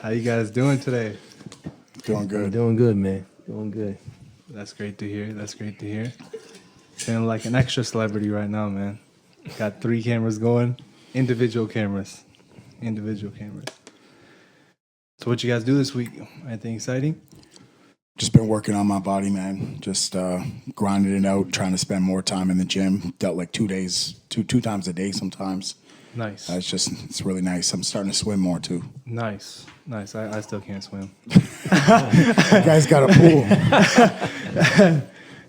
How you guys doing today? Doing good. Doing good, man. Doing good. That's great to hear. That's great to hear. Feeling like an extra celebrity right now, man. Got 3 cameras going. Individual cameras. Individual cameras. So what you guys do this week? Anything exciting? Just been working on my body, man. Just grinding it out, trying to spend more time in the gym. Dealt like 2 days, two times a day sometimes. Nice. It's really nice. I'm starting to swim more too. Nice. I still can't swim. You guys got a pool.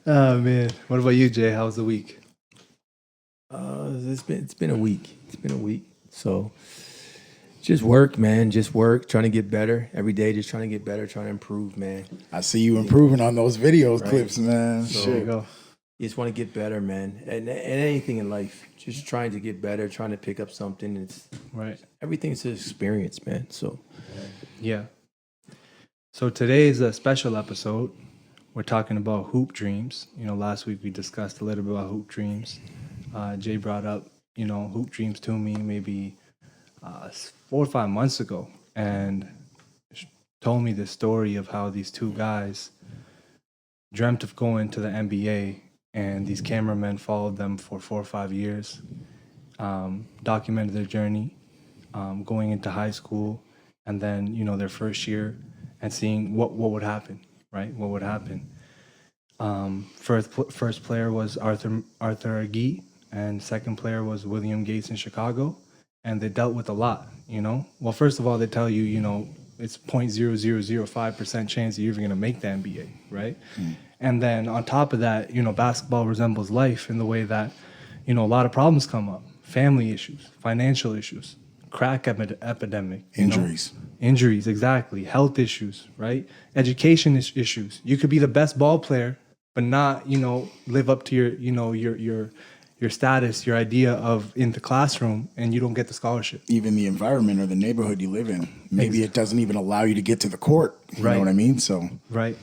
Oh, man. What about you, Jay? How's the week? It's been a week. It's been a week. So just work, man. Just work. Trying to get better every day. Just trying to get better. Trying to improve, man. I see you improving on those videos Right. clips, man. So- There you Shit. go. You just want to get better, man. And anything in life, just trying to get better. Trying to pick up something. It's Right. everything's an experience, man. So Yeah. So today is a special episode. We're talking about hoop dreams. Last week we discussed a little bit about hoop dreams. Jay brought up, hoop dreams to me maybe 4 or 5 months ago and told me the story of how these 2 guys dreamt of going to the NBA and these cameramen followed them for 4 or 5 years, documented their journey, going into high school, and then their first year, and seeing what would happen, right? What would happen? First player was Arthur Agee, and second player was William Gates in Chicago, and they dealt with a lot. Well, first of all, they tell you, it's 0.0005% chance that you're even going to make the NBA, right? And then on top of that, basketball resembles life in the way that, a lot of problems come up: family issues, financial issues, crack epidemic, injuries, exactly, health issues, right? Education issues. You could be the best ball player, but not, live up to your status, your idea of in the classroom, and you don't get the scholarship. Even the environment or the neighborhood you live in, maybe it doesn't even allow you to get to the court. You Right. know what I mean? So Right.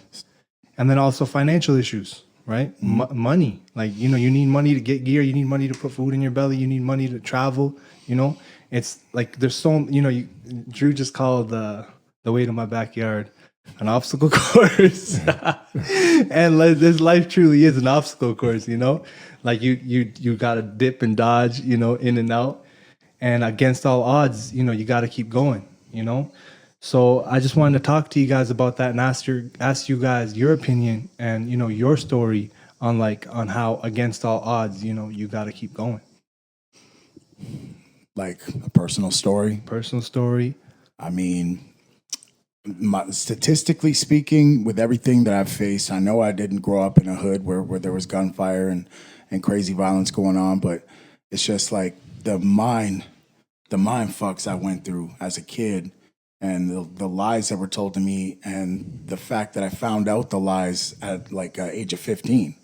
And then also financial issues, right? Money. Like, you need money to get gear. You need money to put food in your belly. You need money to travel. It's like there's Drew just called the way to my backyard an obstacle course. And this life truly is an obstacle course, Like you got to dip and dodge, in and out. And against all odds, you got to keep going, So I just wanted to talk to you guys about that and ask you guys your opinion and your story on how against all odds you got to keep going. like a personal story. Personal story. I mean, statistically speaking, with everything that I've faced, I know I didn't grow up in a hood where there was gunfire and crazy violence going on, but it's just like the mind fucks I went through as a kid, and the lies that were told to me, and the fact that I found out the lies at age of 15.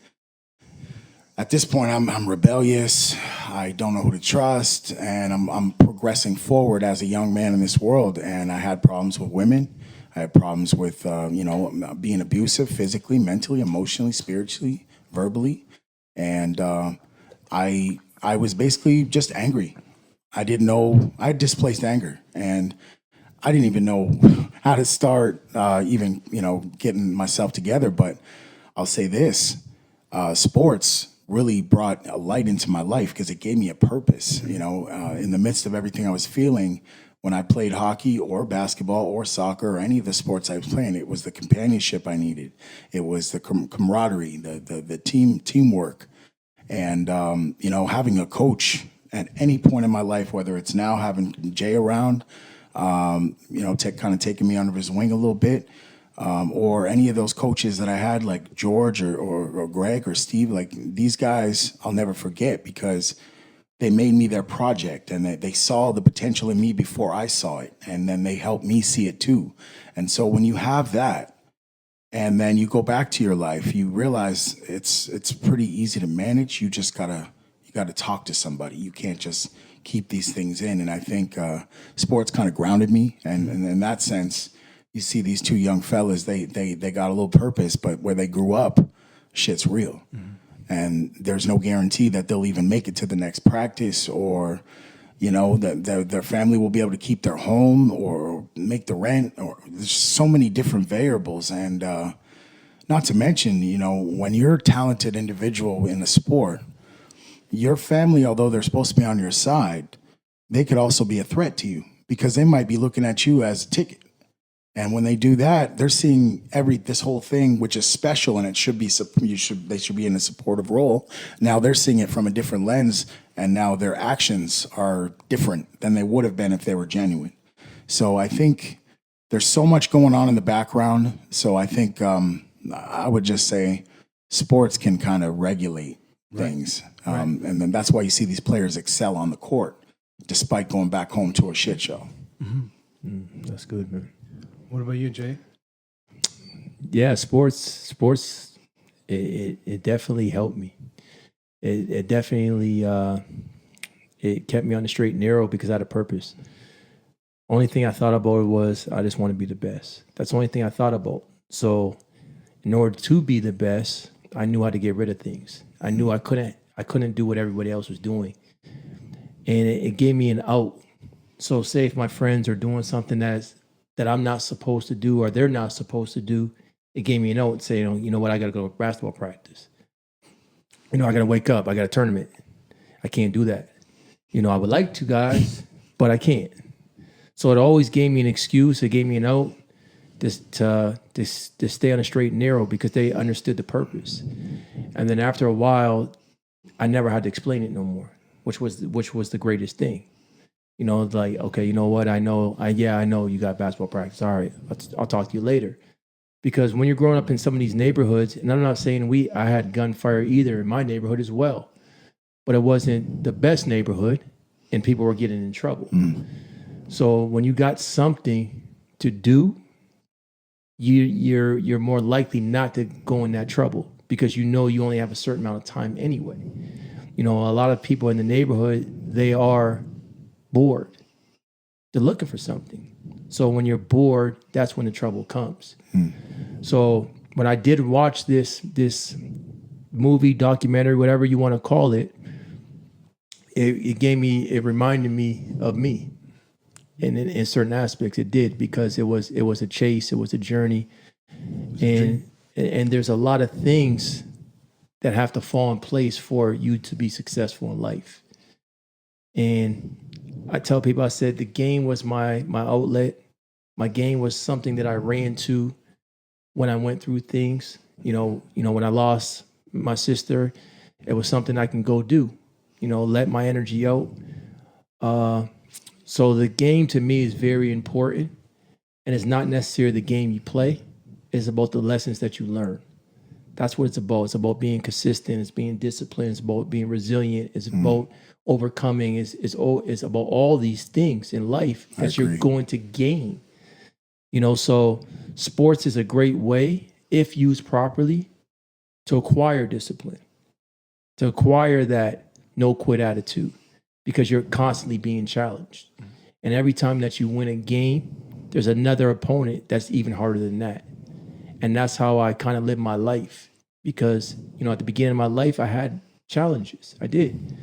At this point, I'm rebellious. I don't know who to trust, and I'm progressing forward as a young man in this world. And I had problems with women. I had problems with being abusive physically, mentally, emotionally, spiritually, verbally, and I was basically just angry. I didn't know. I had displaced anger, and I didn't even know how to start even getting myself together. But I'll say this: sports really brought a light into my life because it gave me a purpose. In the midst of everything I was feeling, when I played hockey or basketball or soccer or any of the sports I was playing, it was the companionship I needed. It was the camaraderie, the teamwork, and having a coach at any point in my life, whether it's now having Jay around, kind of taking me under his wing a little bit. Or any of those coaches that I had, like George or Greg or Steve, like these guys, I'll never forget because they made me their project, and they saw the potential in me before I saw it, and then they helped me see it too. And so when you have that, and then you go back to your life, you realize it's pretty easy to manage. You just gotta talk to somebody. You can't just keep these things in. And I think sports kind of grounded me, and in that sense. You see these 2 young fellas, they got a little purpose, but where they grew up, shit's real. And there's no guarantee that they'll even make it to the next practice or You know, that their family will be able to keep their home or make the rent, or there's so many different variables. And not to mention, you know, when you're a talented individual in a sport, your family, although they're supposed to be on your side, they could also be a threat to you because they might be looking at you as a ticket. And when they do that, they're seeing this whole thing, which is special, and it should be they should be in a supportive role. Now they're seeing it from a different lens, and now their actions are different than they would have been if they were genuine. So I think there's so much going on in the background. So I think I would just say sports can kind of regulate things, and then that's why you see these players excel on the court, despite going back home to a shit show. That's good, man. What about you, Jay? Yeah, sports, it definitely helped me. It definitely it kept me on the straight and narrow because I had a purpose. Only thing I thought about was I just want to be the best. That's the only thing I thought about. So in order to be the best, I knew how to get rid of things. I knew I couldn't do what everybody else was doing. And it gave me an out. So say if my friends are doing something that I'm not supposed to do or they're not supposed to do, it gave me an out and say, you know what, I got to go to basketball practice. I got to wake up. I got a tournament. I can't do that. I would like to, guys, but I can't. So it always gave me an excuse. It gave me an out to stay on a straight and narrow because they understood the purpose. And then after a while, I never had to explain it no more, which was the greatest thing. Like, okay, you know what? I know you got basketball practice. All right, I'll talk to you later. Because when you're growing up in some of these neighborhoods, and I'm not saying I had gunfire either in my neighborhood as well, but it wasn't the best neighborhood, and people were getting in trouble. So when you got something to do, you're more likely not to go in that trouble because you only have a certain amount of time anyway. A lot of people in the neighborhood, they are bored. They're looking for something. So when you're bored, that's when the trouble comes. So when I did watch this movie, documentary, whatever you want to call it, it reminded me of me. And in certain aspects it did, because it was a chase, it was a journey. And there's a lot of things that have to fall in place for you to be successful in life. And I tell people, I said the game was my outlet. My game was something that I ran to when I went through things. When I lost my sister, it was something I can go do. Let my energy out. So the game to me is very important, and it's not necessarily the game you play. It's about the lessons that you learn. That's what it's about. It's about being consistent. It's being disciplined. It's about being resilient. It's about overcoming. It's about all these things in life that you're going to gain. So sports is a great way, if used properly, to acquire discipline, to acquire that no quit attitude, because you're constantly being challenged. And every time that you win a game, there's another opponent that's even harder than that. And that's how I kind of live my life, because, at the beginning of my life, I had challenges. I did.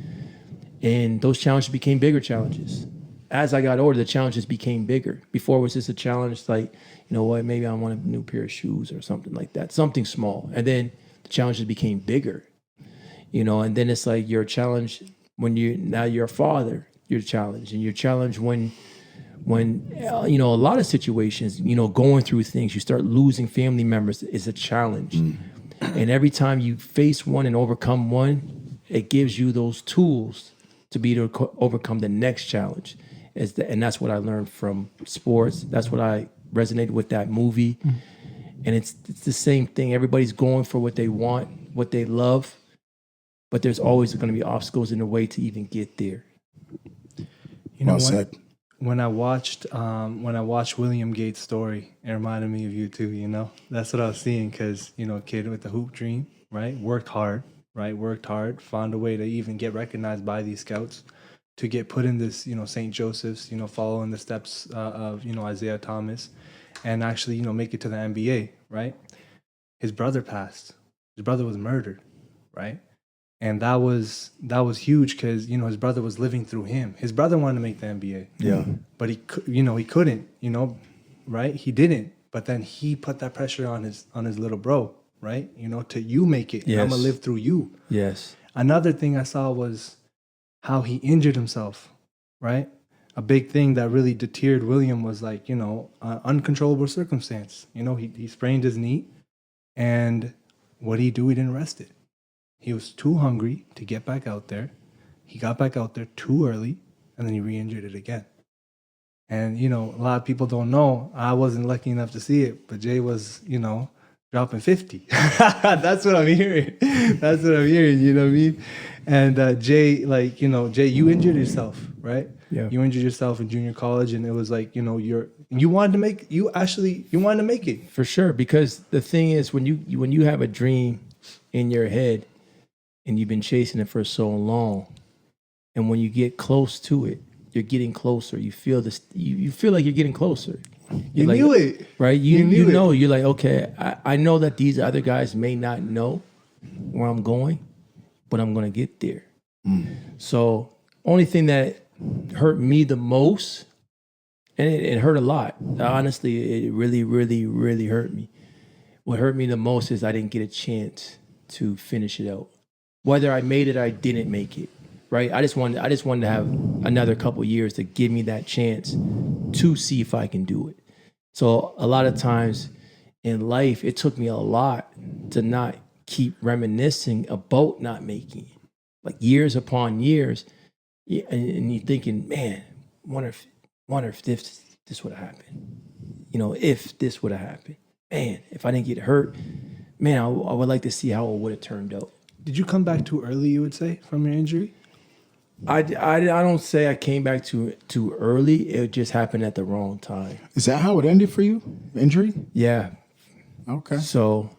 And those challenges became bigger challenges. As I got older, the challenges became bigger. Before it was just a challenge like, maybe I want a new pair of shoes or something like that, something small. And then the challenges became bigger, and then it's like you're challenged when you're a father, you're challenged. And you're challenged when a lot of situations, going through things, you start losing family members is a challenge. And every time you face one and overcome one, it gives you those tools to be able to overcome the next challenge. And that's what I learned from sports. That's what I resonated with that movie. And it's the same thing. Everybody's going for what they want, what they love, but there's always going to be obstacles in the way to even get there. Well said. When I watched William Gates' story, it reminded me of you too. That's what I was seeing, because a kid with the hoop dream, right? Worked hard, found a way to even get recognized by these scouts, to get put in this, St. Joseph's, following the steps of, Isaiah Thomas, and actually, make it to the NBA, right? His brother passed. His brother was murdered, right? And that was huge because, you know, his brother was living through him. His brother wanted to make the NBA. Yeah. But he couldn't, you know, right? He didn't. But then he put that pressure on his little bro, right? You know, to you make it. Yes. I'm gonna live through you. Yes. Another thing I saw was how he injured himself, right? A big thing that really deterred William was like, you know, uncontrollable circumstance. You know, he sprained his knee, and what did he do? He didn't rest it. He was too hungry to get back out there. He got back out there too early, and then he re-injured it again. And, you know, a lot of people don't know. I wasn't lucky enough to see it, but Jay was, you know, dropping 50. That's what I'm hearing. That's what I'm hearing, you know what I mean? And Jay, like, you know, Jay, you injured yourself, right? Yeah. You injured yourself in junior college, and it was like, you know, you wanted to make it. For sure, because the thing is, when you have a dream in your head and you've been chasing it for so long, and when you get close to it, you're getting closer. You feel this. You feel like you're getting closer. You like, knew it, right? You knew know. it. You're like, okay, I know that these other guys may not know where I'm going, but I'm gonna get there. So, only thing that hurt me the most, and it hurt a lot. Honestly, it really, really, really hurt me. What hurt me the most is I didn't get a chance to finish it out. Whether I made it or I didn't make it, right? I just wanted to have another couple years to give me that chance to see if I can do it. So a lot of times in life, it took me a lot to not keep reminiscing about not making it. Like years upon years, and you're thinking, man, wonder if this would have happened. You know, if this would have happened. Man, if I didn't get hurt, man, I would like to see how it would have turned out. Did you come back too early, you would say, from your injury? I don't say I came back too early. It just happened at the wrong time. Is that how it ended for you? Injury? Yeah. Okay. So,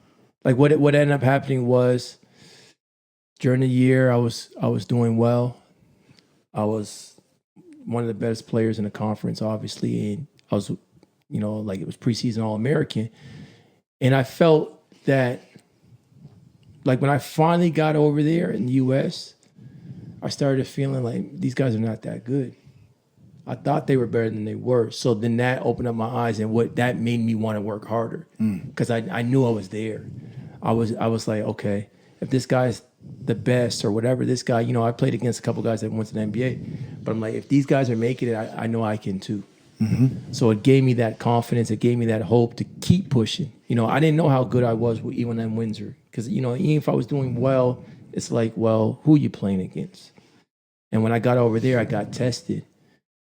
like, what ended up happening was during the year I was doing well. I was one of the best players in the conference, obviously, and I was, you know, like it was preseason All-American, and I felt that, like, when I finally got over there in the U.S., I started feeling like these guys are not that good. I thought they were better than they were. So then that opened up my eyes, and what that made me want to work harder because I knew I was there. I was like, okay, if this guy's the best or whatever, this guy, you know, I played against a couple guys that went to the NBA, but I'm like, if these guys are making it, I know I can too. So it gave me that confidence. It gave me that hope to keep pushing. You know, I didn't know how good I was even in Windsor because, you know, even if I was doing well, it's like, well, who are you playing against? And when I got over there, I got tested.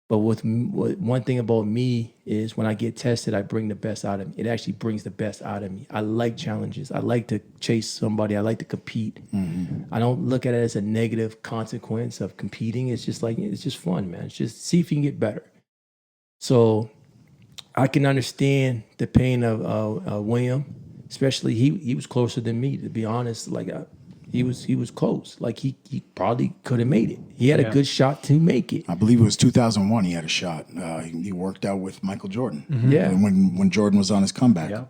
But one thing about me is when I get tested, I bring the best out of me. It actually brings the best out of me. I like challenges. I like to chase somebody. I like to compete. I don't look at it as a negative consequence of competing. It's just like, it's just fun, man. It's just see if you can get better. So I can understand the pain of William, especially he was closer than me, to be honest. Like he was close. Like he probably could have made it. He had a good shot to make it. I believe it was 2001 he had a shot. He worked out with Michael Jordan. Yeah. When Jordan was on his comeback. Yeah.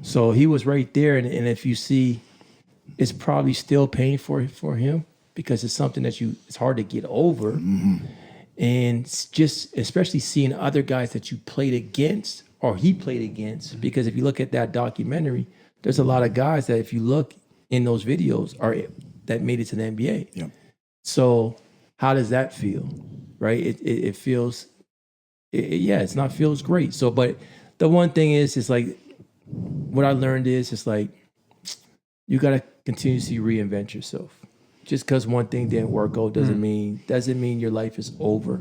So he was right there. And if you see, it's probably still pain for him because it's something that it's hard to get over. And it's just, especially seeing other guys that you played against or he played against, because if you look at that documentary, there's a lot of guys that if you look in those videos that made it to the NBA. Yeah. So how does that feel, right? It feels, it's not feels great. So, but the one thing is, it's like, what I learned is, it's like, you got to continuously reinvent yourself. Just because one thing didn't work out doesn't mean your life is over.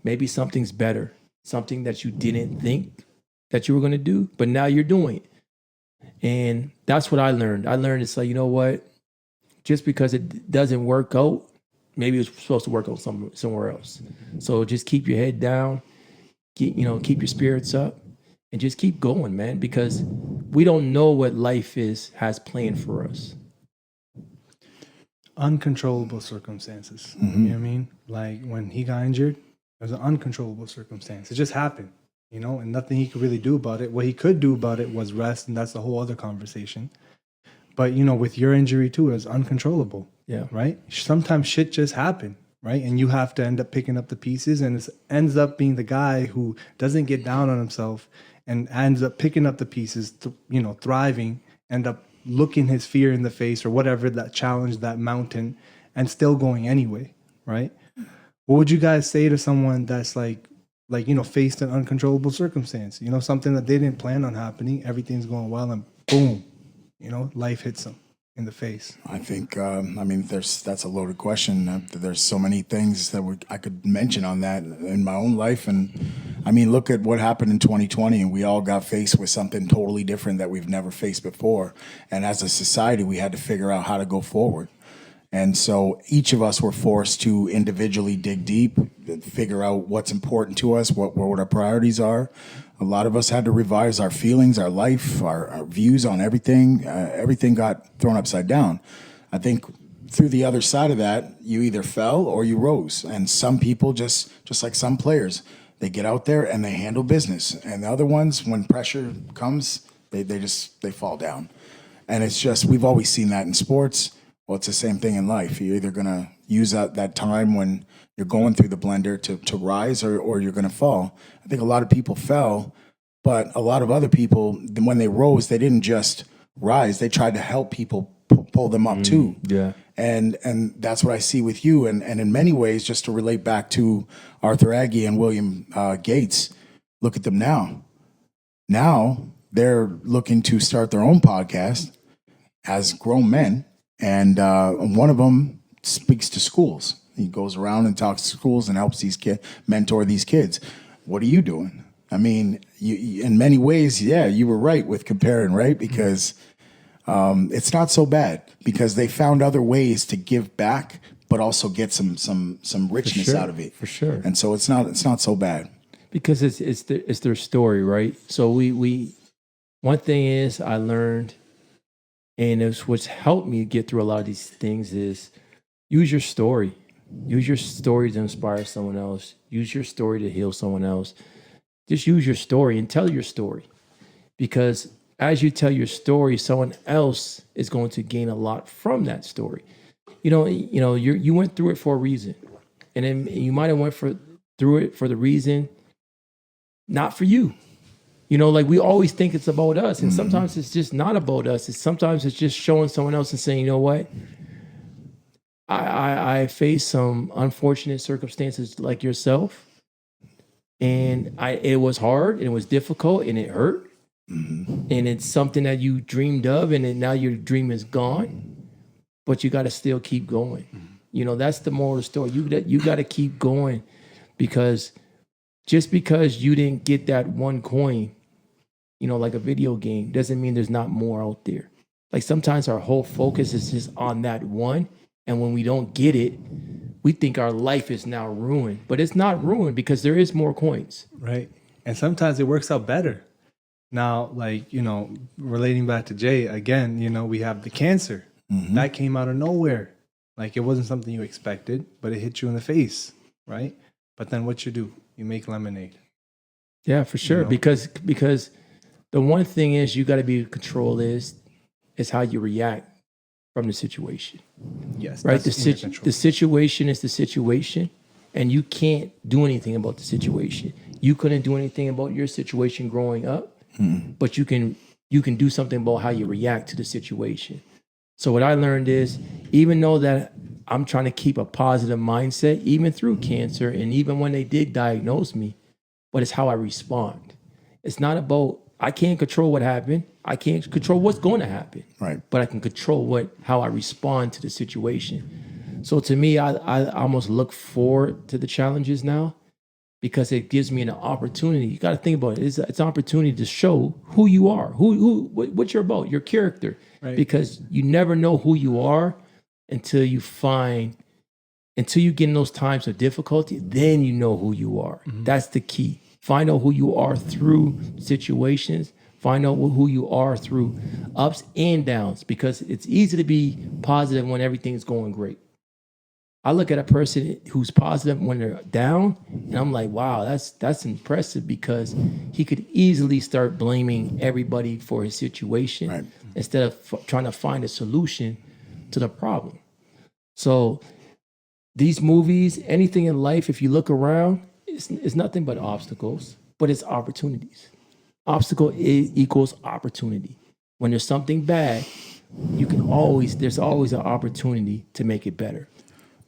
Maybe something's better, something that you didn't think that you were going to do, but now you're doing it. And that's what I learned. I learned it's like, you know what? Just because it doesn't work out, maybe it's supposed to work out somewhere else. So just keep your head down, keep your spirits up, and just keep going, man, because we don't know what life has planned for us. Uncontrollable circumstances. You know what I mean? Like when he got injured, it was an uncontrollable circumstance. It just happened, you know, and nothing he could really do about it. What he could do about it was rest, and that's a whole other conversation. But you know, with your injury too, it's uncontrollable. Yeah. Right. Sometimes shit just happen. Right. And you have to end up picking up the pieces, and it ends up being the guy who doesn't get down on himself and ends up picking up the pieces, you know, thriving, end up looking his fear in the face or whatever, that challenge, that mountain, and still going anyway. Right. What would you guys say to someone that's like, you know, faced an uncontrollable circumstance, you know, something that they didn't plan on happening, everything's going well, and boom, you know, life hits them in the face? I think, I mean, that's a loaded question. There's so many things that I could mention on that in my own life. And I mean, look at what happened in 2020, and we all got faced with something totally different that we've never faced before. And as a society, we had to figure out how to go forward. And so each of us were forced to individually dig deep, figure out what's important to us, what our priorities are. A lot of us had to revise our feelings, our life, our views on everything. Everything got thrown upside down. I think through the other side of that, you either fell or you rose. And some people, just like some players, they get out there and they handle business. And the other ones, when pressure comes, they fall down. And it's just, we've always seen that in sports. Well, it's the same thing in life. You're either going to use that time when you're going through the blender to rise, or you're going to fall. I think a lot of people fell, but a lot of other people, when they rose, they didn't just rise. They tried to help people pull them up too. Yeah. And that's what I see with you. And in many ways, just to relate back to Arthur Agee and William Gates, look at them now. Now they're looking to start their own podcast as grown men. And one of them speaks to schools. He goes around and talks to schools and helps these kids, mentor these kids. What are you doing? I mean, you, in many ways, yeah, you were right with comparing, right? Because it's not so bad, because they found other ways to give back, but also get some richness out of it. For sure. And so it's not so bad. Because it's their story, right? So we one thing is I learned, and it's what's helped me get through a lot of these things, is use your story. Use your story to inspire someone else. Use your story to heal someone else. Just use your story and tell your story. Because as you tell your story, someone else is going to gain a lot from that story. You know, you went through it for a reason. And then you might have went through it for the reason not for you. You know, like we always think it's about us, and sometimes it's just not about us. Sometimes it's just showing someone else and saying, you know what? I faced some unfortunate circumstances like yourself, and it was hard, and it was difficult, and it hurt, and it's something that you dreamed of, and now your dream is gone, but you got to still keep going. You know, that's the moral of the story. You got to keep going, because just because you didn't get that one coin, you know, like a video game, doesn't mean there's not more out there. Like sometimes our whole focus is just on that one. And when we don't get it, we think our life is now ruined. But it's not ruined, because there is more coins. Right. And sometimes it works out better. Now, like, you know, relating back to Jay, again, you know, we have the cancer. That came out of nowhere. Like, it wasn't something you expected, but it hit you in the face, right? But then what you do? You make lemonade. Yeah, for sure. You know? Because the one thing is you got to be in control is how you react from the situation. Yes. Right? that's in your control. The situation is the situation, and you can't do anything about the situation. You couldn't do anything about your situation growing up, but you can do something about how you react to the situation. So what I learned is, even though that I'm trying to keep a positive mindset, even through cancer, and even when they did diagnose me, but it's how I respond. It's not about, I can't control what happened. I can't control what's going to happen. Right. But I can control how I respond to the situation. So to me, I almost look forward to the challenges now, because it gives me an opportunity. You got to think about it. It's an opportunity to show who you are, what you're about, your character. Right. Because you never know who you are until you get in those times of difficulty. Then you know who you are. That's the key. Find out who you are through situations. Find out who you are through ups and downs, because it's easy to be positive when everything's going great. I look at a person who's positive when they're down, and I'm like, wow, that's impressive, because he could easily start blaming everybody for his situation. Right. instead of trying to find a solution to the problem. So these movies, anything in life, if you look around, it's nothing but obstacles, but it's opportunities. Obstacle equals opportunity. When there's something bad, there's always an opportunity to make it better.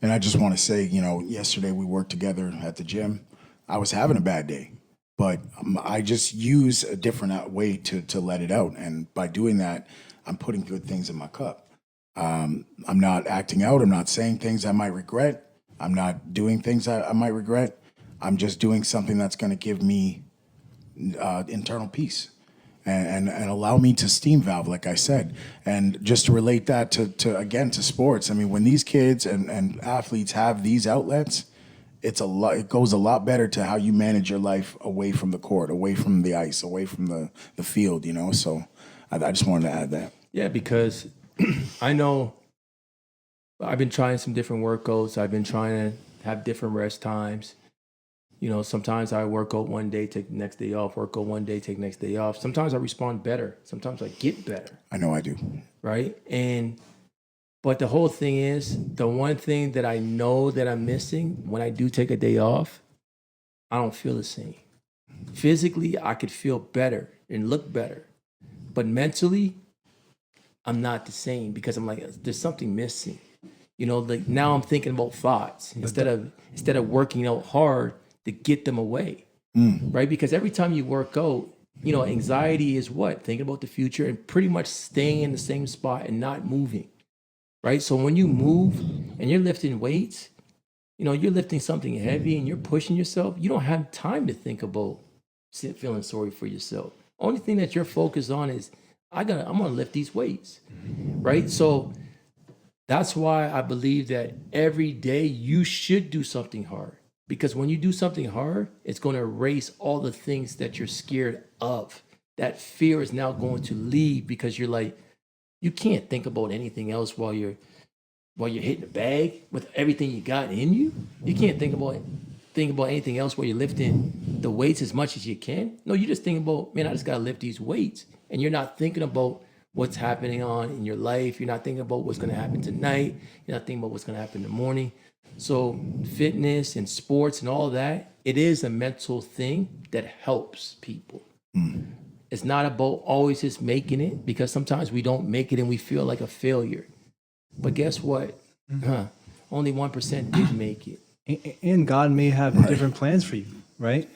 And I just want to say, yesterday we worked together at the gym. I was having a bad day, but I just use a different way to let it out. And by doing that, I'm putting good things in my cup. I'm not acting out. I'm not saying things I might regret. I'm not doing things I might regret. I'm just doing something that's going to give me internal peace and allow me to steam valve, like I said. And just to relate that to sports, I mean, when these kids and athletes have these outlets, it goes a lot better to how you manage your life away from the court, away from the ice, away from the field, So I just wanted to add that. Yeah, because I know I've been trying some different workouts. I've been trying to have different rest times. Sometimes I work out one day, take the next day off, work out one day, take the next day off. Sometimes I respond better. Sometimes I get better. I know I do. Right? But the whole thing is, the one thing that I know that I'm missing when I do take a day off, I don't feel the same. Physically, I could feel better and look better. But mentally, I'm not the same because I'm like, there's something missing. Like now I'm thinking about thoughts instead of working out hard to get them away, right? Because every time you work out, anxiety is what? Thinking about the future and pretty much staying in the same spot and not moving, right? So when you move and you're lifting weights, you're lifting something heavy and you're pushing yourself, you don't have time to think about feeling sorry for yourself. Only thing that you're focused on is, I'm gonna lift these weights, right? So that's why I believe that every day you should do something hard. Because when you do something hard, it's going to erase all the things that you're scared of. That fear is now going to leave because you're like, you can't think about anything else while you're hitting the bag with everything you got in you. You can't think about anything else while you're lifting the weights as much as you can. No, you just think about, man, I just got to lift these weights. And you're not thinking about what's happening on in your life. You're not thinking about what's going to happen tonight. You're not thinking about what's going to happen in the morning. So fitness and sports and all that, it is a mental thing that helps people. It's not about always just making it, because sometimes we don't make it and we feel like a failure. But guess what? Only 1% did make it. And God may have different plans for you, right?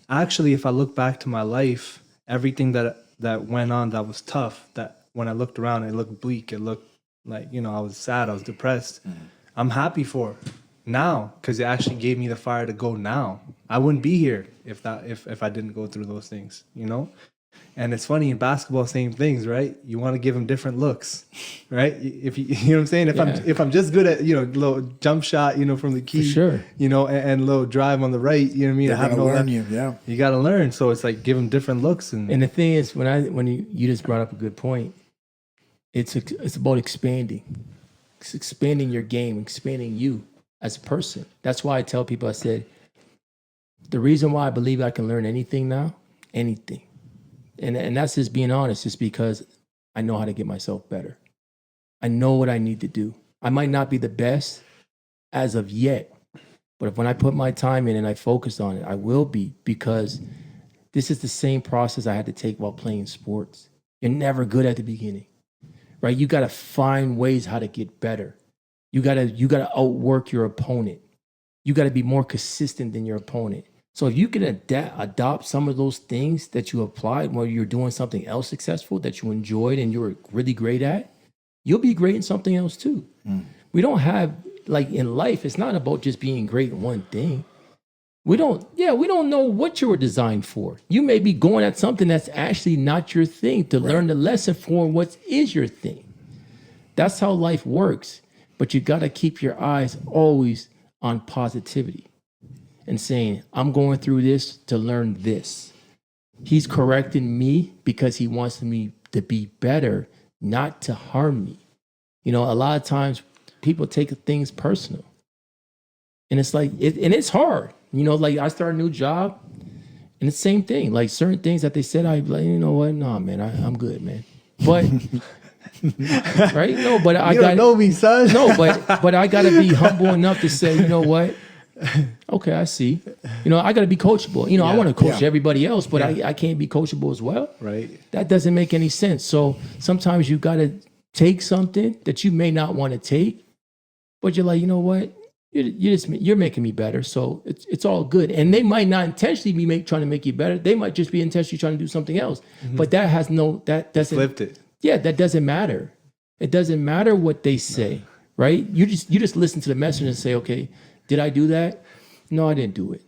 Actually, if I look back to my life, everything that went on that was tough, that when I looked around, it looked bleak. It looked like, I was sad. I was depressed. I'm happy for now because it actually gave me the fire to go now. I wouldn't be here if I didn't go through those things, And it's funny in basketball, same things, right? You want to give them different looks, right? If you know what I'm saying? If I'm just good at little jump shot, from the key, for sure, and little drive on the right, you know what I mean? They're gonna learn you, yeah. You got to learn. So it's like give them different looks, and the thing is, when you just brought up a good point, it's about expanding. It's expanding your game, expanding you as a person. That's why I tell people, I said, the reason why I believe I can learn anything now, anything. And that's just being honest, is because I know how to get myself better. I know what I need to do. I might not be the best as of yet, but when I put my time in and I focus on it, I will be, because this is the same process I had to take while playing sports. You're never good at the beginning, right? You got to find ways how to get better. You got to outwork your opponent. You got to be more consistent than your opponent. So if you can adopt some of those things that you applied while you're doing something else successful that you enjoyed and you were really great at, you'll be great in something else too. We don't have, like in life, it's not about just being great in one thing. We don't know what you were designed for. You may be going at something that's actually not your thing, to learn the lesson for what is your thing. That's how life works. But you got to keep your eyes always on positivity and saying, I'm going through this to learn this. He's correcting me because he wants me to be better, not to harm me. A lot of times people take things personal. And it's like, and it's hard. Like I start a new job and it's the same thing. Like certain things that they said, I'd be like, you know what? Nah, man, I'm good, man. But right? No, but I You got don't know me, son. no, but I got to be humble enough to say, you know what? Okay, I see. You know, I got to be coachable. You know, I want to coach everybody else, but I can't be coachable as well. Right. That doesn't make any sense. So sometimes you got to take something that you may not want to take, but you're like, you know what? You're making me better, so it's all good. And they might not intentionally be trying to make you better. They might just be intentionally trying to do something else. But that doesn't Flipped it. Yeah, that doesn't matter. It doesn't matter what they say, right? You just listen to the message and say, okay, did I do that? No, I didn't do it.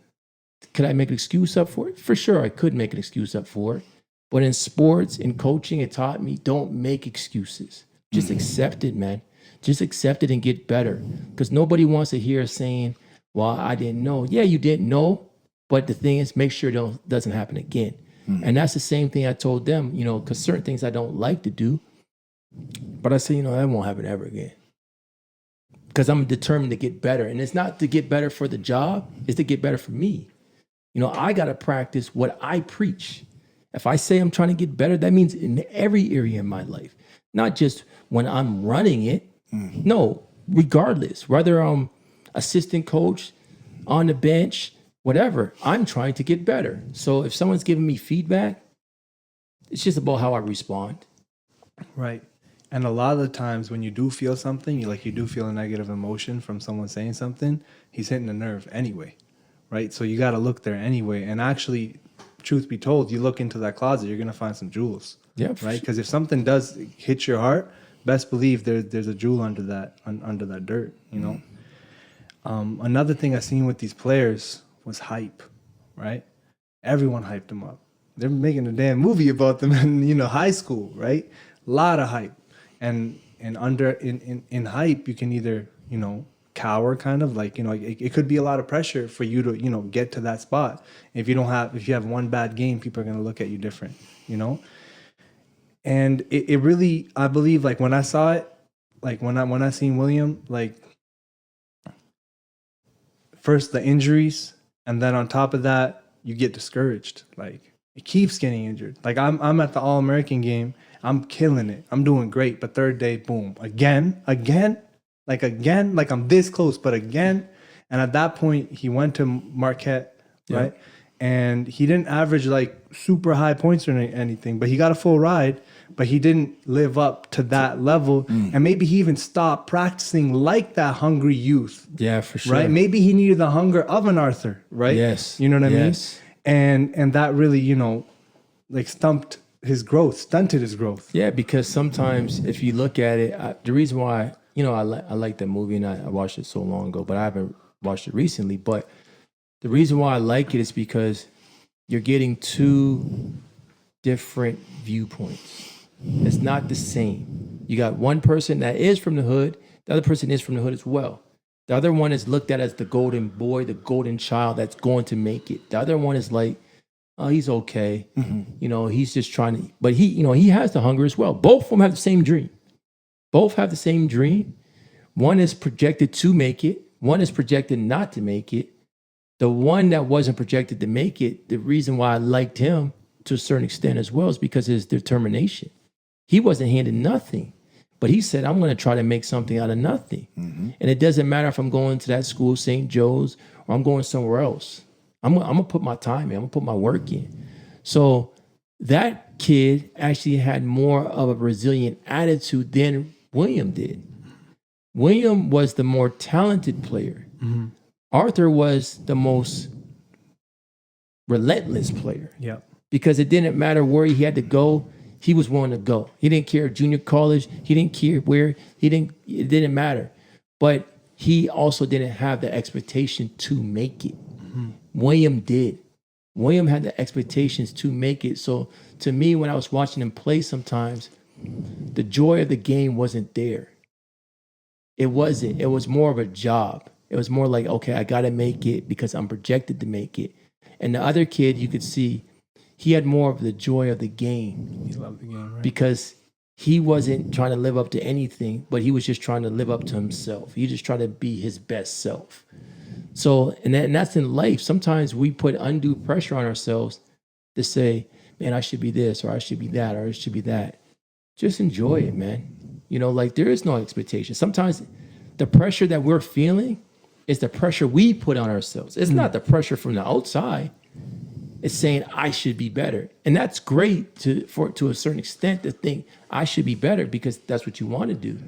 Could I make an excuse up for it? For sure, I could make an excuse up for it. But in sports, in coaching, it taught me don't make excuses. Just accept it, man. Just accept it and get better. Because nobody wants to hear saying, well, I didn't know. Yeah, you didn't know. But the thing is, make sure it doesn't happen again. And that's the same thing I told them, you know, because certain things I don't like to do. But I say, you know, that won't happen ever again. Because I'm determined to get better. And it's not to get better for the job, it's to get better for me. You know, I got to practice what I preach. If I say I'm trying to get better, that means in every area in my life, not just when I'm running it. No, regardless, whether I'm assistant coach, on the bench, whatever, I'm trying to get better. So if someone's giving me feedback, it's just about how I respond. Right. And a lot of the times when you do feel something, you do feel a negative emotion from someone saying something, he's hitting a nerve anyway, right? So you got to look there anyway. And actually, truth be told, you look into that closet, you're going to find some jewels, right? Because if something does hit your heart, best believe there's a jewel under that dirt, you know? Another thing I seen with these players was hype, right? Everyone hyped them up. They're making a damn movie about them in, you know, high school, right? A lot of hype. And in hype, you can either, you know, cower kind of like, you know, it could be a lot of pressure for you to, you know, get to that spot. If you have one bad game, people are going to look at you different, you know? And it really, I believe, like when I saw it, like when I seen William, like first the injuries, and then on top of that, you get discouraged. Like it keeps getting injured. Like I'm at the All-American game, I'm killing it, I'm doing great, but third day, boom, again, like I'm this close, but again. And at that point, he went to Marquette, right? And he didn't average like super high points or anything, but he got a full ride, but he didn't live up to that level. And maybe he even stopped practicing like that hungry youth. Yeah, for sure. Right? Maybe he needed the hunger of an Arthur, right? Yes. You know what I mean? And that really, you know, like stunted his growth. Yeah, because sometimes if you look at it, the reason why, you know, I like that movie and I watched it so long ago, but I haven't watched it recently. But the reason why I like it is because you're getting two different viewpoints. It's not the same. You got one person that is from the hood. The other person is from the hood as well. The other one is looked at as the golden boy, the golden child that's going to make it. The other one is like, oh, he's okay. You know, he's just trying to, but he, you know, he has the hunger as well. Both of them have the same dream. Both have the same dream. One is projected to make it. One is projected not to make it. The one that wasn't projected to make it, the reason why I liked him to a certain extent as well is because of his determination. He wasn't handed nothing, but he said, I'm going to try to make something out of nothing. And it doesn't matter if I'm going to that school, St. Joe's, or I'm going somewhere else. I'm going to put my time in. I'm going to put my work in. So that kid actually had more of a resilient attitude than William did. William was the more talented player. Arthur was the most relentless player. Because it didn't matter where he had to go, he was willing to go. He didn't care junior college. He didn't care where. It didn't matter. But he also didn't have the expectation to make it. William did. William had the expectations to make it. So to me, when I was watching him play sometimes, the joy of the game wasn't there. It wasn't. It was more of a job. It was more like, okay, I got to make it because I'm projected to make it. And the other kid, you could see, he had more of the joy of the game. He loved the game, right? Because he wasn't trying to live up to anything, but he was just trying to live up to himself. He just tried to be his best self. So, and that's in life. Sometimes we put undue pressure on ourselves to say, man, I should be this, or I should be that, or I should be that. just enjoy it, man. You know, like there is no expectation. Sometimes the pressure that we're feeling is the pressure we put on ourselves. It's not the pressure from the outside. It's saying I should be better. And that's great to a certain extent to think I should be better because that's what you want to do.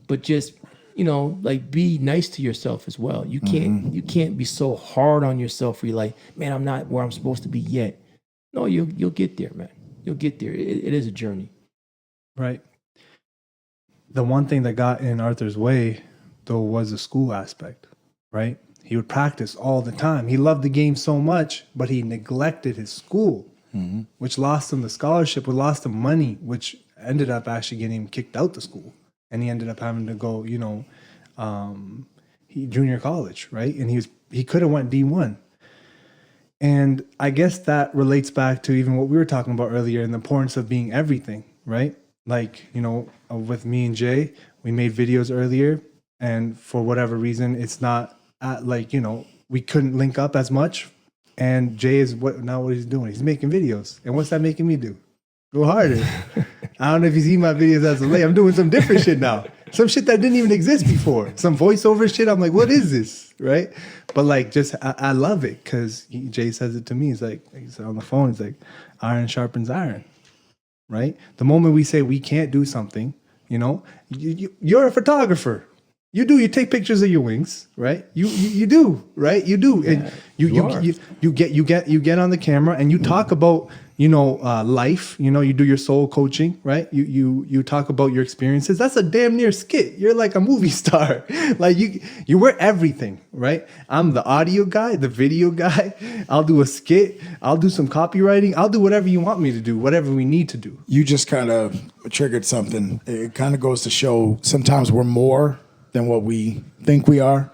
But just, you know, like be nice to yourself as well. You can't be so hard on yourself where you're like, man, I'm not where I'm supposed to be yet. No, you'll get there, man. You'll get there. It is a journey. Right. The one thing that got in Arthur's way, though, was the school aspect, right? He would practice all the time. He loved the game so much, but he neglected his school, which lost him the scholarship, which lost him money, which ended up actually getting him kicked out the school. And he ended up having to go, you know, junior college, right? And he could have went D1. And I guess that relates back to even what we were talking about earlier and the importance of being everything, right? Like, you know, with me and Jay, we made videos earlier, and for whatever reason, it's not like, you know, we couldn't link up as much. And Jay is what he's doing. He's making videos. And what's that making me do? Go harder. I don't know if you see my videos as of late. I'm doing some different shit now. Some shit that didn't even exist before. Some voiceover shit. I'm like, what is this? Right? But like, just, I love it because Jay says it to me. He's like, he's on the phone. He's like, iron sharpens iron. Right? The moment we say we can't do something, you know, you're a photographer. You take pictures of your wings, right? You do, right? You do. Yeah, And you get on the camera and you talk about, you know, life, you know, you do your soul coaching, right? You talk about your experiences. That's a damn near skit. You're like a movie star. Like you were everything, right? I'm the audio guy, the video guy. I'll do a skit. I'll do some copywriting. I'll do whatever you want me to do, whatever we need to do. You just kind of triggered something. It kind of goes to show sometimes we're more than what we think we are.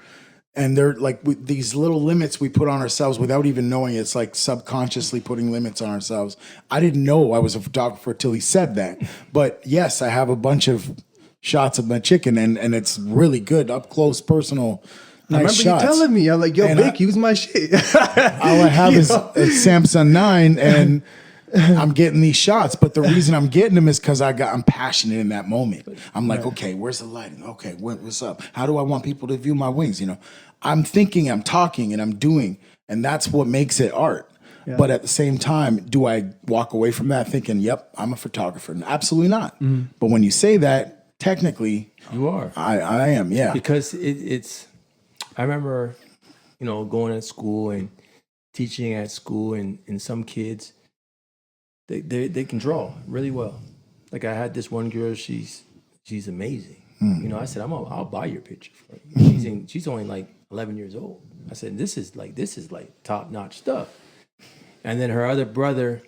And they're like these little limits we put on ourselves without even knowing. It's like subconsciously putting limits on ourselves. I didn't know I was a photographer till he said that. But yes, I have a bunch of shots of my chicken and it's really good, up close, personal, nice I remember shots. you telling me, I'm like, yo, Vic, use my shit. All I have is a Samsung 9 and I'm getting these shots, but the reason I'm getting them is because I'm passionate in that moment. I'm like, okay, where's the lighting? Okay, what's up? How do I want people to view my wings? You know, I'm thinking, I'm talking, and I'm doing, and that's what makes it art. Yeah. But at the same time, do I walk away from that thinking, yep, I'm a photographer? Absolutely not. Mm-hmm. But when you say that, technically, you are. I am, yeah. Because it's. I remember, you know, going to school and teaching at school, and some kids. They can draw really well. Like I had this one girl, she's amazing. You know, I said, I'll buy your picture for you. She's only like 11 years old. I said, this is like top notch stuff. And then her other brother,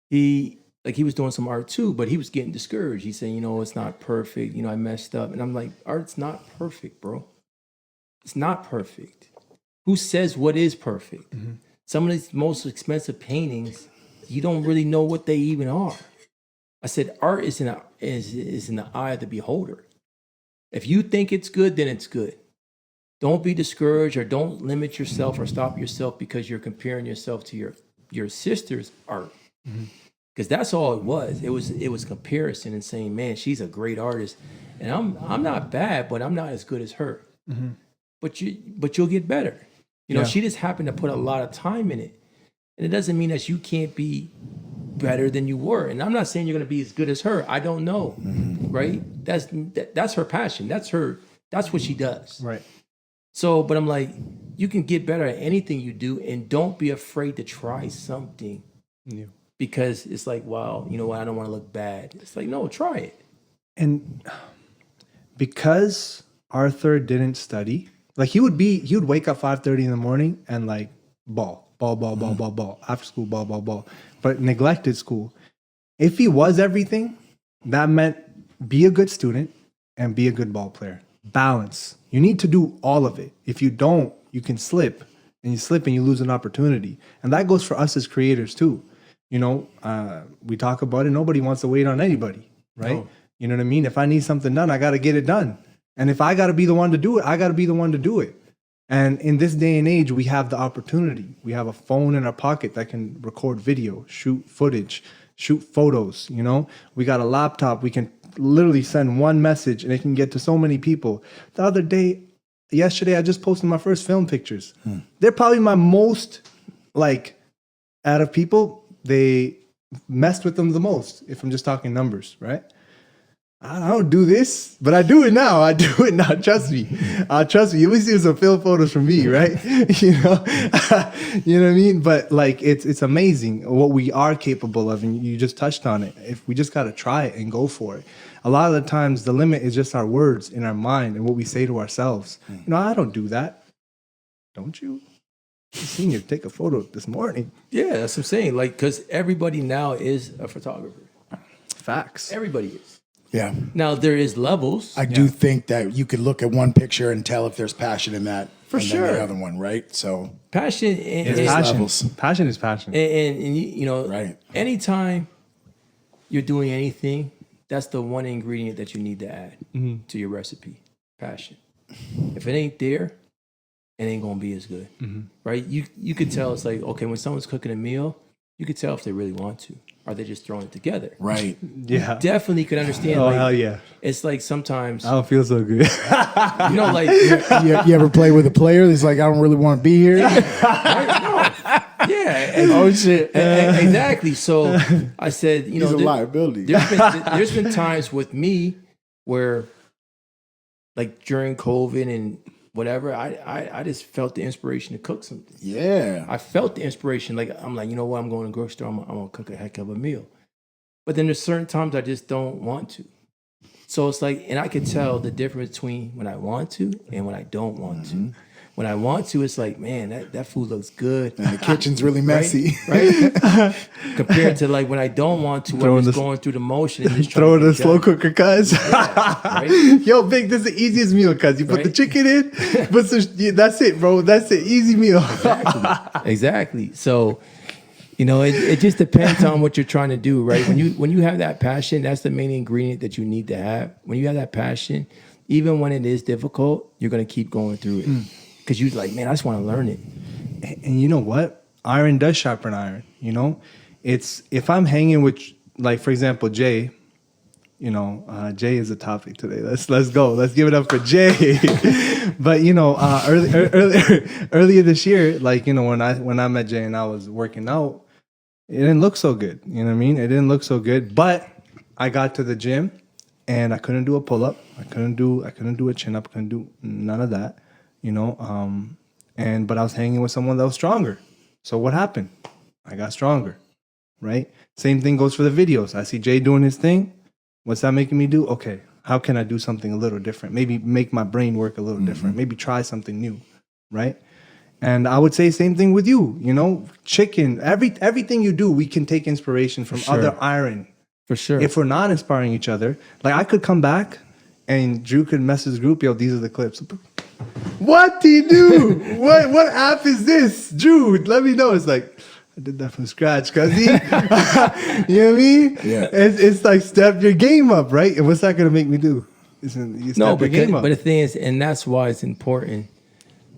he was doing some art too, but he was getting discouraged. He said, you know, it's not perfect. You know, I messed up. And I'm like, art's not perfect, bro. It's not perfect. Who says what is perfect? Mm-hmm. Some of these most expensive paintings, you don't really know what they even are. I said, art is in the eye of the beholder. If you think it's good, then it's good. Don't be discouraged or don't limit yourself or stop yourself because you're comparing yourself to your sister's art. Because that's all it was. It was comparison and saying, man, she's a great artist. And I'm not bad, but I'm not as good as her. Mm-hmm. But you'll get better. You know, she just happened to put a lot of time in it. And it doesn't mean that you can't be better than you were. And I'm not saying you're going to be as good as her. I don't know, right? That's her passion. That's what she does. Right. So, but I'm like, you can get better at anything you do, and don't be afraid to try something. Yeah. Because it's like, wow, you know what? I don't want to look bad. It's like, no, try it. And because Arthur didn't study, like he would wake up 5:30 in the morning and like ball. After school, ball. But neglected school. If he was everything, that meant be a good student and be a good ball player. Balance. You need to do all of it. If you don't, you can slip. And you slip and you lose an opportunity. And that goes for us as creators too. You know, we talk about it. Nobody wants to wait on anybody, right? No. You know what I mean? If I need something done, I got to get it done. And if I got to be the one to do it, I got to be the one to do it. And in this day and age, we have the opportunity. We have a phone in our pocket that can record video, shoot footage, shoot photos. You know, we got a laptop. We can literally send one message and it can get to so many people. Yesterday, I just posted my first film pictures. They're probably my most, like, out of people, they messed with them the most, if I'm just talking numbers, right? I don't do this, but I do it now. Trust me. Trust me. You will see some film photos from me, right? You know, you know what I mean? But like, it's amazing what we are capable of, and you just touched on it. If we just got to try it and go for it. A lot of the times, the limit is just our words in our mind and what we say to ourselves. You know, I don't do that. Don't you? I seen you take a photo this morning. Yeah, that's what I'm saying. Like, because everybody now is a photographer. Facts. Everybody is. Yeah. Now there is levels. I do think that you could look at one picture and tell if there's passion in that. For and sure. Then the other one, right? So Passion It's and, passion. levels. Passion is passion. and you know, Right. anytime you're doing anything, that's the one ingredient that you need to add to your recipe. Passion. If it ain't there, it ain't gonna be as good, right? You could tell. It's like, okay, when someone's cooking a meal, you could tell if they really want to. Are they just throwing it together? right. Yeah. Definitely could understand. Oh, like, hell yeah. It's like sometimes, I don't feel so good. you know, like, You ever play with a player that's like, I don't really want to be here? yeah. Oh shit. Exactly. So I said, you know, He's a liability. there's been times with me where, like during COVID and whatever, I just felt the inspiration to cook something. Yeah. I felt the inspiration. Like, I'm like, you know what? I'm going to the grocery store. I'm going to cook a heck of a meal. But then there's certain times I just don't want to. So it's like, and I can tell the difference between when I want to and when I don't want to. When I want to, it's like, man, that food looks good. And the kitchen's really messy. Right? Compared to like when I don't want to, when I'm just going through the motion and just trying Throw it to in a get slow done. cooker, cuz. Right? Yo, Big, this is the easiest meal, cuz. You put the Right? chicken in, that's it, bro. That's it. Easy meal. Exactly. So, you know, it just depends on what you're trying to do, right? When you have that passion, that's the main ingredient that you need to have. When you have that passion, even when it is difficult, you're gonna keep going through it. Because you're like, man, I just want to learn it. And you know what? Iron does sharpen iron, you know? It's, if I'm hanging with, like, for example, Jay, you know, Jay is a topic today. Let's go. Let's give it up for Jay. But, you know, earlier this year, like, you know, when I met Jay and I was working out, it didn't look so good. You know what I mean? It didn't look so good. But I got to the gym and I couldn't do a pull-up. I couldn't do a chin-up. I couldn't do none of that. You know, but I was hanging with someone that was stronger. So what happened? I got stronger, right? Same thing goes for the videos. I see Jay doing his thing. What's that making me do? Okay, how can I do something a little different? Maybe make my brain work a little different. Maybe try something new, right? And I would say same thing with you. You know, chicken. Everything you do, we can take inspiration from other iron. For sure. If we're not inspiring each other, like I could come back and Drew could mess his group. Yo, these are the clips. What do you do? What app is this? Drew, let me know. It's like, I did that from scratch, cuz you know what I mean? Yeah. It's like step your game up, right? And what's that gonna make me do? You step your game up. But the thing is, and that's why it's important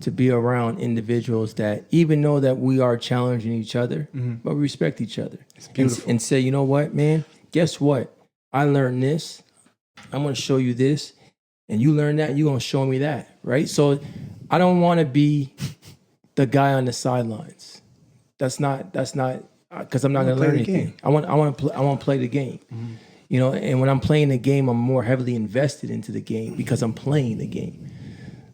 to be around individuals that even know that we are challenging each other, but we respect each other. It's beautiful. And say, you know what, man? Guess what? I learned this. I'm gonna show you this. And you learn that, you're gonna show me that, right? So I don't want to be the guy on the sidelines. That's not because I'm not gonna learn anything. I want to play the game, you know. And when I'm playing the game, I'm more heavily invested into the game because I'm playing the game.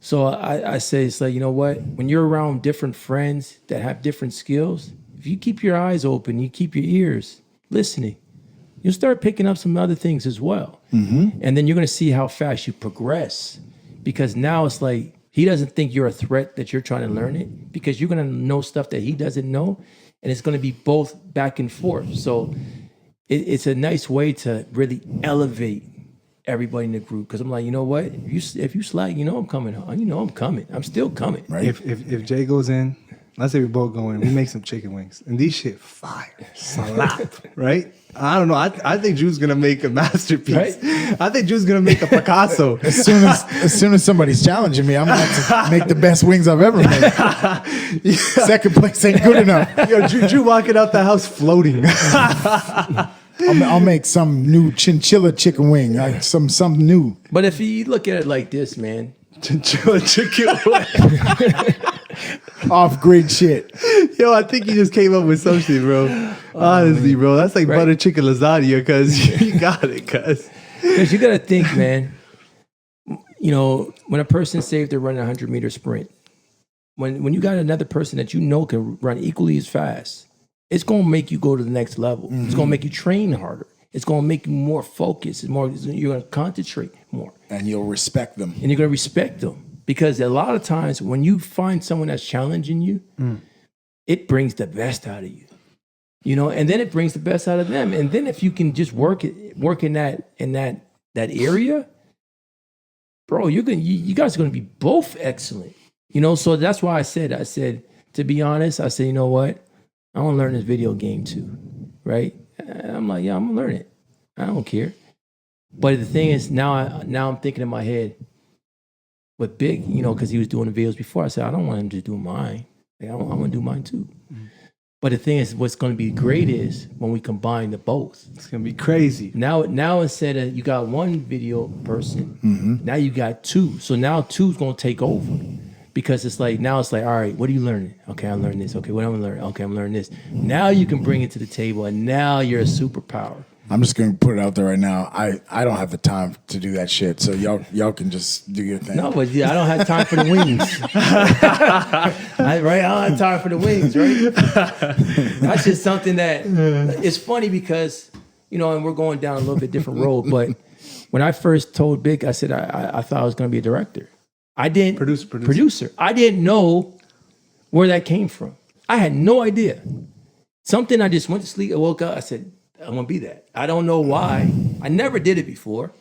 So I say it's like, you know what? When you're around different friends that have different skills, if you keep your eyes open, you keep your ears listening, you'll start picking up some other things as well. And then you're going to see how fast you progress, because now it's like he doesn't think you're a threat that you're trying to learn it, because you're going to know stuff that he doesn't know. And it's going to be both back and forth. So it's a nice way to really elevate everybody in the group. Because I'm like, you know what? If you slack, you know I'm coming on. You know I'm coming. I'm still coming. Right. If Jay goes in Let's say we both go in, we make some chicken wings, and these shit fire, slap, right? I don't know. I think Drew's gonna make a masterpiece. Right? I think Drew's gonna make a Picasso. As soon as somebody's challenging me, I'm gonna have to make the best wings I've ever made. Second place ain't good enough. Yo, Drew walking out the house floating. I'll make some new chinchilla chicken wing, like some new. But if you look at it like this, man, Chinchilla chicken wing. Off-grid shit. Yo, I think you just came up with something, bro. Honestly, bro, that's like butter chicken lasagna, cuz you got it, cuz. because you got to think, man. You know, when a person says they're running a 100-meter sprint, when you got another person that you know can run equally as fast, it's gonna make you go to the next level. Mm-hmm. It's gonna make you train harder. It's gonna make you more focused. You're gonna concentrate more, and you'll respect them. And you're gonna respect them. Because a lot of times when you find someone that's challenging you, it brings the best out of you, you know, and then it brings the best out of them. And then if you can just work in that area, bro, you guys are going to be both excellent, you know. So that's why I said, to be honest, I said, you know what, I want to learn this video game too, right? And I'm like, yeah, I'm gonna learn it. I don't care. But the thing is, now I'm thinking in my head. But Big, you know, because he was doing the videos before, I said, I don't want him to do mine. Like, I want to do mine too. Mm-hmm. But the thing is, what's going to be great is when we combine the both. It's going to be crazy. Now instead of you got one video person, now you got two. So now two's going to take over. Because it's like, all right, what are you learning? Okay, I'm learning this. Okay, what am I learning? Okay, I'm learning this. Now you can bring it to the table, and now you're a superpower. I'm just gonna put it out there right now. I don't have the time to do that shit. So y'all can just do your thing. No, but yeah, I don't have time for the wings. I don't have time for the wings, right? That's just something that it's funny because, you know, and we're going down a little bit different road. But when I first told Big, I said I thought I was gonna be a director. I didn't producer. I didn't know where that came from. I had no idea. Something I just went to sleep, I woke up, I said, I want to be that. I don't know why. I never did it before.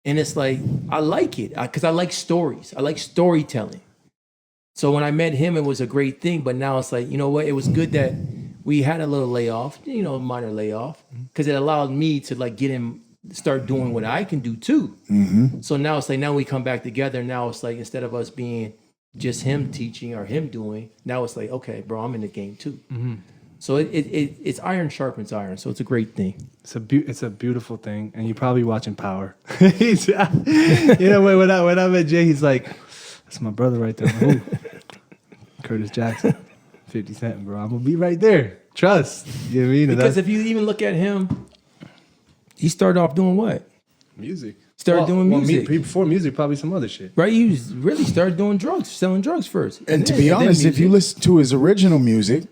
And it's like, I like it because I like stories. I like storytelling. So when I met him, it was a great thing. But now it's like, you know what? It was good that we had a little layoff, you know, minor layoff, because it allowed me to like start doing what I can do too. Mm-hmm. So now it's like, now we come back together. Now it's like, instead of us being just him teaching or him doing, now it's like, okay, bro, I'm in the game too. Mm-hmm. So it's iron sharpens iron. So it's a great thing. It's a beautiful thing, and you're probably watching Power. You know, when I met Jay, he's like, "That's my brother right there." Ooh. Curtis Jackson, 50 Cent, bro. I'm gonna be right there. Trust. You know what I mean? Because if you even look at him, he started off doing what? Music. Doing music. Before music, probably some other shit. Right? He really started doing drugs, selling drugs first. And to be honest, if you listen to his original music,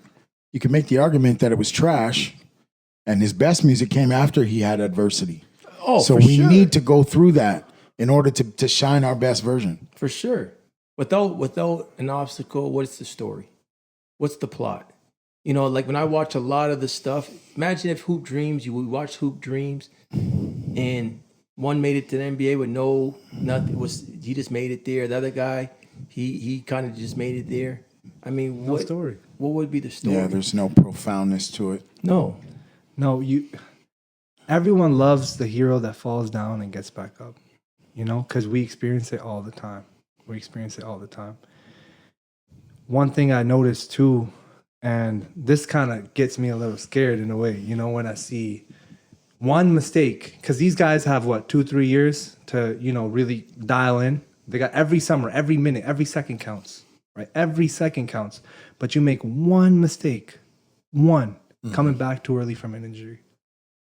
you can make the argument that it was trash, and his best music came after he had adversity. Oh, so we need to go through that in order to shine our best version. For sure. Without an obstacle, what's the story? What's the plot? You know, like when I watch a lot of the stuff, imagine if Hoop Dreams, you would watch Hoop Dreams, and one made it to the NBA with nothing. He just made it there. The other guy, he kind of just made it there. I mean, what story? What would be the story? Yeah, there's no profoundness to it. No. Everyone loves the hero that falls down and gets back up, you know, because we experience it all the time. One thing I noticed too, and this kind of gets me a little scared in a way, you know, when I see one mistake, because these guys have 2-3 years to, you know, really dial in. They got every summer, every minute, every second counts. Right? Every second counts. But you make one mistake, coming back too early from an injury.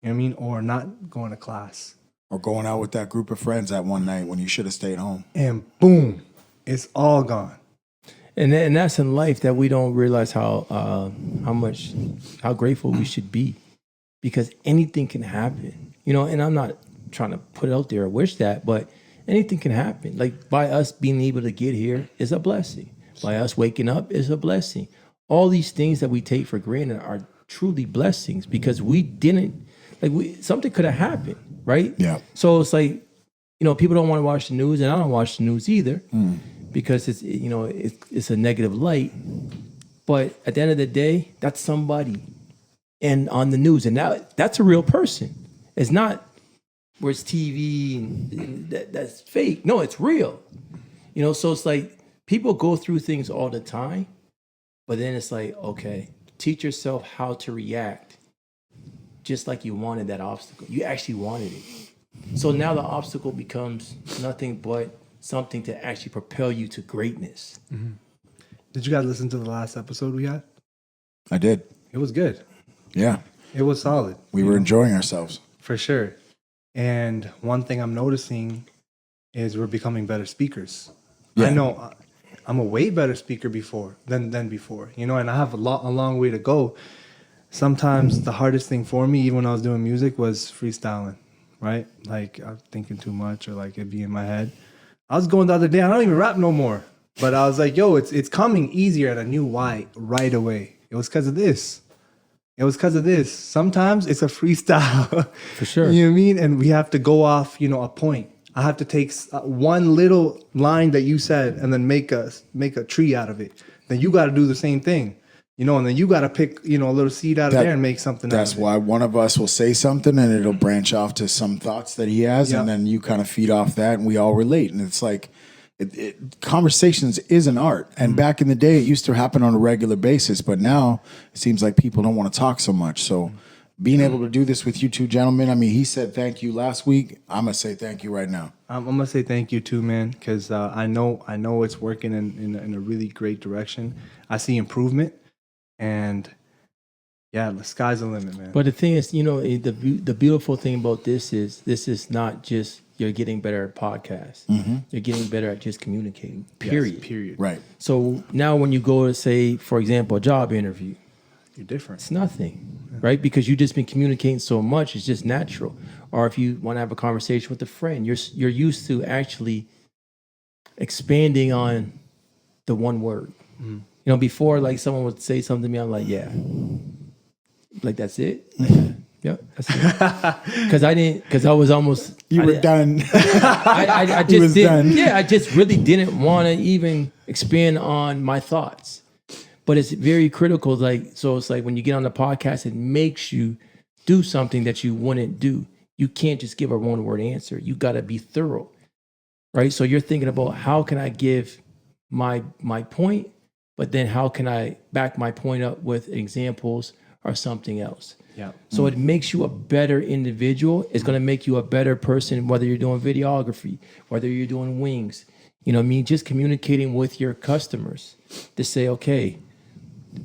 You know what I mean? Or not going to class. Or going out with that group of friends that one night when you should have stayed home. And boom, it's all gone. And that's in life that we don't realize how grateful we should be. Because anything can happen. You know, and I'm not trying to put it out there or wish that, but anything can happen. Like by us being able to get here is a blessing. By us waking up is a blessing. All these things that we take for granted are truly blessings because we didn't, something could have happened, right? Yeah. So it's like, you know, people don't want to watch the news, and I don't watch the news either because it's, you know, it's a negative light. But at the end of the day, that's somebody and on the news. And now that's a real person. It's not where it's TV and that's fake. No, it's real. You know, so it's like people go through things all the time, but then it's like, okay, teach yourself how to react just like you wanted that obstacle. You actually wanted it. So now the obstacle becomes nothing but something to actually propel you to greatness. Did you guys listen to the last episode we had? I did. It was good. Yeah. It was solid. We were enjoying ourselves. For sure. And one thing I'm noticing is we're becoming better speakers. Yeah. I know I'm a way better speaker than before, you know, and I have a long way to go. Sometimes the hardest thing for me, even when I was doing music, was freestyling, right? Like I was thinking too much or like it'd be in my head. I was going the other day, I don't even rap no more. But I was like, yo, it's coming easier, and I knew why right away. It was because of this. Sometimes it's a freestyle. For sure. You know what I mean? And we have to go off, you know, a point. I have to take one little line that you said and then make a tree out of it. Then you got to do the same thing, you know, and then you got to pick, you know, a little seed out of there and make something out of it. That's why one of us will say something and it'll branch off to some thoughts that he has. Yeah. And then you kind of feed off that and we all relate. And it's like, conversations is an art. And back in the day, it used to happen on a regular basis. But now it seems like people don't want to talk so much. So being able to do this with you two gentlemen, I mean, he said thank you last week. I'm going to say thank you right now. I'm going to say thank you too, man, because I know it's working in a really great direction. I see improvement. And yeah, the sky's the limit, man. But the thing is, you know, the beautiful thing about this is not just you're getting better at podcasts. You're getting better at just communicating, period. Yes, period. Right. So now when you go to, say, for example, a job interview, You're different. it's nothing, right? Because you've just been communicating so much, it's just natural. Or if you want to have a conversation with a friend, you're used to actually expanding on the one word. You know, before, like, someone would say something to me, I'm like, yeah. Like, that's it? Yeah, that's it. Because I was almost... You were done. I He was just didn't. done. Yeah, I just really didn't want to even expand on my thoughts. But it's very critical. Like, so it's like when you get on the podcast, it makes you do something that you wouldn't do. You can't just give a one-word answer. You got to be thorough, right? So you're thinking about how can I give my point, but then how can I back my point up with examples or something else? Yeah. So it makes you a better individual. It's going to make you a better person, whether you're doing videography, whether you're doing wings. You know what I mean? Just communicating with your customers to say, okay,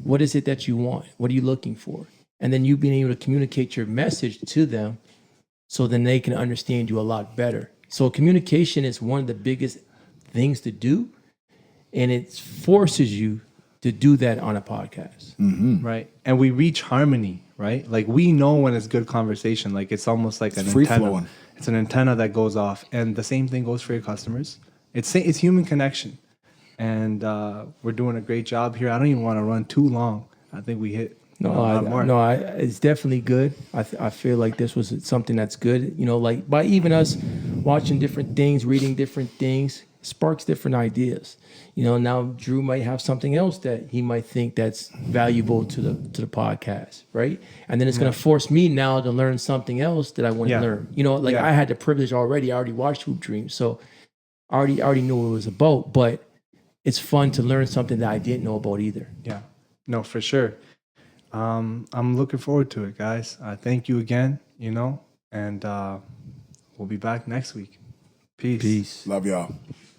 what is it that you want? What are you looking for? And then you being able to communicate your message to them so then they can understand you a lot better. So communication is one of the biggest things to do, and it forces you to do that on a podcast. Right. And we reach harmony, right? Like we know when it's good conversation. Like it's almost like an free antenna. flowing. It's an antenna that goes off. And the same thing goes for your customers. It's human connection. And we're doing a great job here. I don't even want to run too long. I think we hit It's definitely good. I feel like this was something that's good. You know, like by even us watching different things, reading different things, sparks different ideas. You know, now Drew might have something else that he might think that's valuable to the podcast, right? And then it's going to force me now to learn something else that I wouldn't learn. You know, like I had the privilege already. I already watched Hoop Dreams, so I already knew what it was about. But it's fun to learn something that I didn't know about either. Yeah. No, for sure. I'm looking forward to it, guys. Thank you again, you know, and we'll be back next week. Peace. Peace. Love y'all.